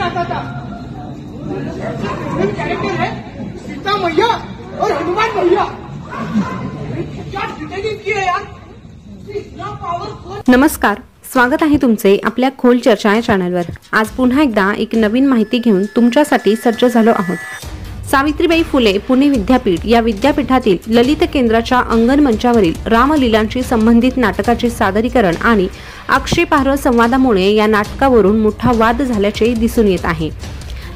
आता था। कैरेक्टर है सीता मैया और हनुमान भैया। क्या फिटिंग की है यार, इतना पावरफुल। नमस्कार, स्वागत आहे तुमचे आपल्या खोल चर्चा या चॅनलवर। आज पुन्हा एकदा एक नवीन माहिती घेऊन तुमच्यासाठी सज्ज झालो आहोत। सावित्रीबाई फुले पुणे विद्यापीठ या विद्यापीठातील ललित केंद्राच्या अंगण मंचावरील रामलीलांशी संबंधित नाटकाचे सादरीकरण आणि आक्षेपार्ह संवादामुळे या नाटकावरून मोठा वाद झाल्याचे दिसून येत आहे।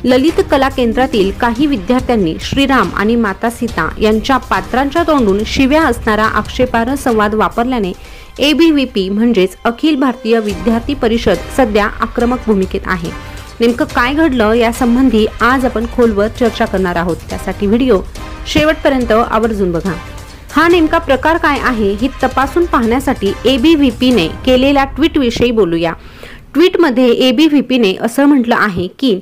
ललित कला केंद्रातील काही विद्यार्थ्यांनी श्रीराम आणि माता सीता यांच्या पात्रांच्या तोंडून शिव्या असणारा आक्षेपार्ह संवाद वापरल्याने ABVP म्हणजेच अखिल भारतीय विद्यार्थी परिषद सध्या आक्रमक भूमिकेत आहे। नेमकं काय घडलं यासंबंधी आज आपण खोलवर चर्चा करणार आहोत, त्यासाठी व्हिडिओ शेवटपर्यंत आवर्जून बघा। हा नेमका प्रकार काय आहे हे तपासून पाहण्यासाठी ABVP ने केलेल्या ट्विट विषयी बोलूया। ट्विटमध्ये ABVP ने असं म्हटलं आहे की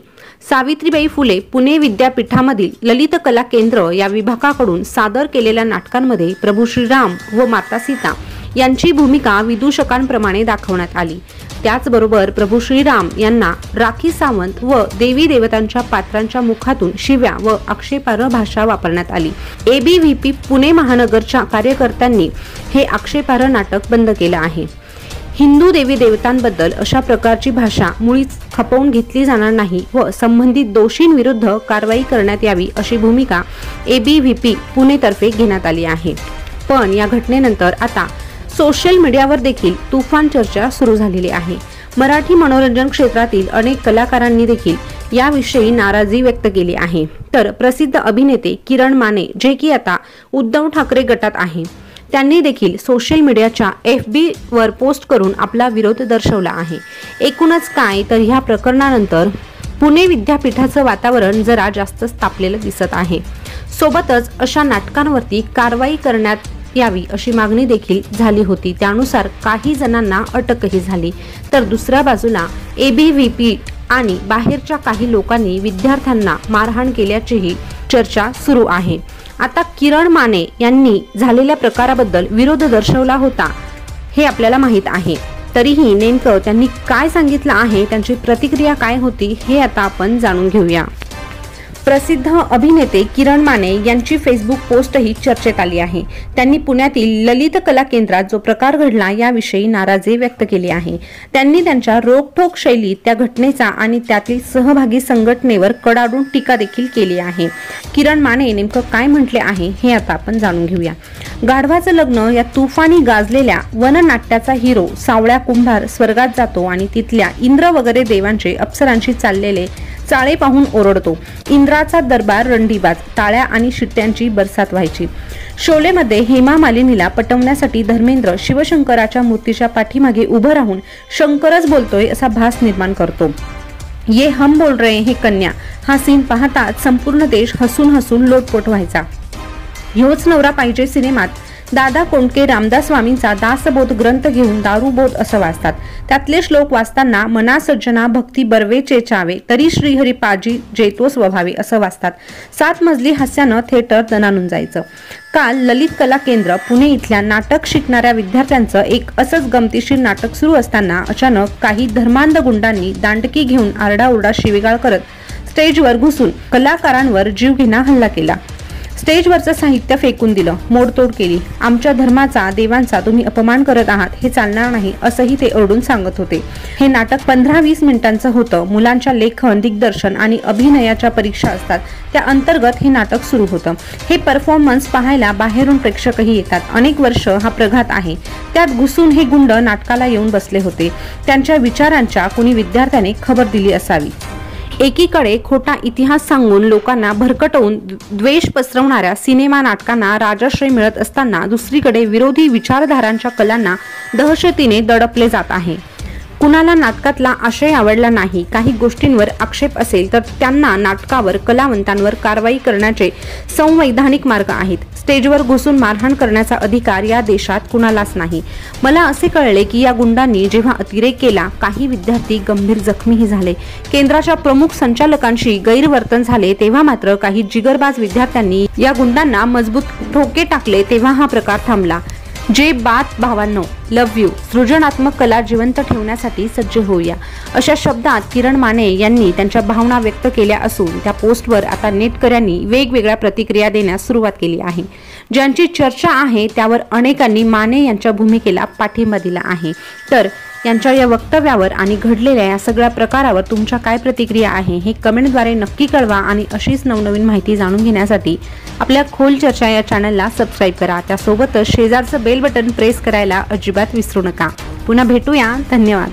सावित्रीबाई फुले पुणे विद्यापीठामधील ललित कला केंद्र या विभागाकडून सादर केलेल्या नाटकांमध्ये प्रभू श्रीराम व माता सीता यांची भूमिका विदूषकांप्रमाणे दाखवण्यात आली। त्याचबरोबर प्रभू श्रीराम यांना राखी सावंत व देवी देवतांच्या पात्रांच्या मुखातून शिव्या व आक्षेपार्ह भाषा वापरण्यात आली। ABVP पुणे महानगरच्या कार्यकर्त्यांनी हे आक्षेपार्ह नाटक बंद केलं आहे। हिंदू देवी देवतांबद्दल अशा प्रकारची भाषा मुळीच खपवून घेतली जाणार नाही व संबंधित दोषींविरुद्ध कारवाई करण्यात यावी अशी भूमिका ABVP पुणेतर्फे घेण्यात आली आहे। पण या घटनेनंतर आता सोशल मीडियावर देखील तुफान चर्चा सुरू झालेली आहे। मराठी मनोरंजन क्षेत्रातील अनेक कलाकारांनी देखील याविषयी नाराजी व्यक्त केली आहे। तर प्रसिद्ध अभिनेते किरण माने, जे की आता उद्धव ठाकरे गटात आहे, त्यांनी देखील सोशल मीडियाच्या FB वर पोस्ट करून आपला विरोध दर्शवला आहे। एकूणच काय तर ह्या प्रकरणानंतर पुणे विद्यापीठाचं वातावरण जरा जास्तच तापलेलं दिसत आहे। सोबतच अशा नाटकांवरती कारवाई करण्यात यावी अशी मागणी देखील झाली होती। त्यानुसार काही जणांना अटकही झाली, तर दुसऱ्या बाजूला ABVP आणि बाहेरच्या काही लोकांनी विद्यार्थ्यांना मारहाण केल्याचीही चर्चा सुरू आहे। आता किरण माने यांनी झालेल्या प्रकाराबद्दल विरोध दर्शवला होता हे आपल्याला माहित आहे। तरीही नेमकं त्यांनी काय सांगितलं आहे, त्यांची प्रतिक्रिया काय होती हे आता आपण जाणून घेऊया। प्रसिद्ध अभिनेते किरण माने यांची फेसबुक पोस्टही चर्चेत आली आहे। त्यांनी पुण्यातील ललित कला केंद्रात जो प्रकार घडला याविषयी नाराजी व्यक्त केली आहे। त्यांनी त्यांच्या रोखठोक शैलीत त्या घटनेचा आणि त्यातील सहभागी संघटनेवर कडाडून टीका देखील केली आहे। किरण माने नेमकं काय म्हटले आहे हे आता आपण जाणून घेऊया। गाढवाचं लग्न या तुफानी गाजलेल्या वननाट्याचा हिरो सावळ्या कुंभार स्वर्गात जातो आणि तिथल्या इंद्र वगैरे देवांचे अप्सरांशी चाललेले चाळे पाहून ओरडतो। इंद्राचा दरबार रंडीबाज, टाळ्या आणि शिट्ट्यांची बरसात व्हायची। शोलेमध्ये हेमा मालिनीला पटवण्यासाठी धर्मेंद्र शिवशंकराच्या मूर्तीच्या पाठीमागे उभं राहून शंकरच बोलतोय असा भास निर्माण करतो। ये हम बोल रहे हैं कन्या हा सीन पाहताच संपूर्ण देश हसून हसून लोटपोट व्हायचा। ह्योच नवरा पाहिजे सिनेमात दादा कोंडके रामदास स्वामींचा दासबोध ग्रंथ घेऊन दारूबोध असं वाचतात। त्यातले श्लोक वाचताना मना सज्जना भक्ती बर्वे चेचावे तरी श्रीहरी पाजी जेतो स्वभावे असं वाचतात। 7 मजली हास्यानं थिएटर दणानून जायचं। काल ललित कला केंद्र पुणे इथल्या नाटक शिकणाऱ्या विद्यार्थ्यांचं एक असंच गमतीशीर नाटक सुरू असताना अचानक काही धर्मांध गुंडांनी दांडकी घेऊन आरडाओरडा शिवीगाळ करत स्टेजवर घुसून कलाकारांवर जीवघेणा हल्ला केला। स्टेजवरचं साहित्य फेकून दिलं, मोडतोड केली। आमच्या धर्माचा देवांचा तुम्ही अपमान करत आहात, हे चालणार नाही असंही ते ओरडून सांगत होते। हे नाटक 15-20 मिनिटांचं होतं। मुलांच्या लेखन, दिग्दर्शन आणि अभिनयाच्या परीक्षा असतात, त्या अंतर्गत हे नाटक सुरू होतं। हे परफॉर्मन्स पाहायला बाहेरून प्रेक्षकही येतात। अनेक वर्ष हा प्रघात आहे। त्यात घुसून हे गुंड नाटकाला येऊन बसले होते। त्यांच्या विचारांच्या कुणी विद्यार्थ्याने खबर दिली असावी। एकीकडे खोटा इतिहास सांगून लोकांना भरकटवून द्वेष पसरवणाऱ्या सिनेमा नाटकांना राजाश्रय मिळत असताना दुसरीकडे विरोधी विचारधारांच्या कलांना दहशतीने दडपले जात आहे। कुणाला नाटकातला आशय आवडला नाही, काही गोष्टींवर आक्षेप असेल तर त्यांना नाटकावर, कलावंतांवर कारवाई करण्याचे संवैधानिक मार्ग आहेत। स्टेजवर घुसून मारहाण करण्याचा अधिकार या देशात कुणालाच नाही। मला असे कळले की या गुंडांनी जेव्हा अतिरेक केला, काही विद्यार्थी गंभीर जखमीही झाले। केंद्राच्या प्रमुख संचालकांशी गैरवर्तन झाले, तेव्हा मात्र काही जिगरबाज विद्यार्थ्यांनी या गुंडांना मजबूत ठोके टाकले, तेव्हा हा प्रकार थांबला। जे बात भावांनो, लव्ह यू. सृजनात्मक कला जिवंत ठेवण्यासाठी सज्ज होऊया, अशा शब्दात किरण माने यांनी त्यांच्या भावना व्यक्त केल्या असून त्या पोस्टवर आता नेटकऱ्यांनी वेगवेगळ्या प्रतिक्रिया देण्यास सुरुवात केली आहे. ज्यांची चर्चा आहे त्यावर अनेकांनी माने यांच्या भूमिकेला पाठिंबा दिला आहे. तर यांच्या या वक्तव्यावर आणि घडलेल्या या सगळ्या प्रकारावर तुमच्या काय प्रतिक्रिया आहे हे कमेंटद्वारे नक्की कळवा. आणि अशीच नवनवीन माहिती जाणून घेण्यासाठी आपल्या खोल चर्चा या चॅनलला सबस्क्राईब करा. त्यासोबतच शेजारचं बेल बटन प्रेस करायला अजिबात विसरू नका. पुन्हा भेटूया. धन्यवाद.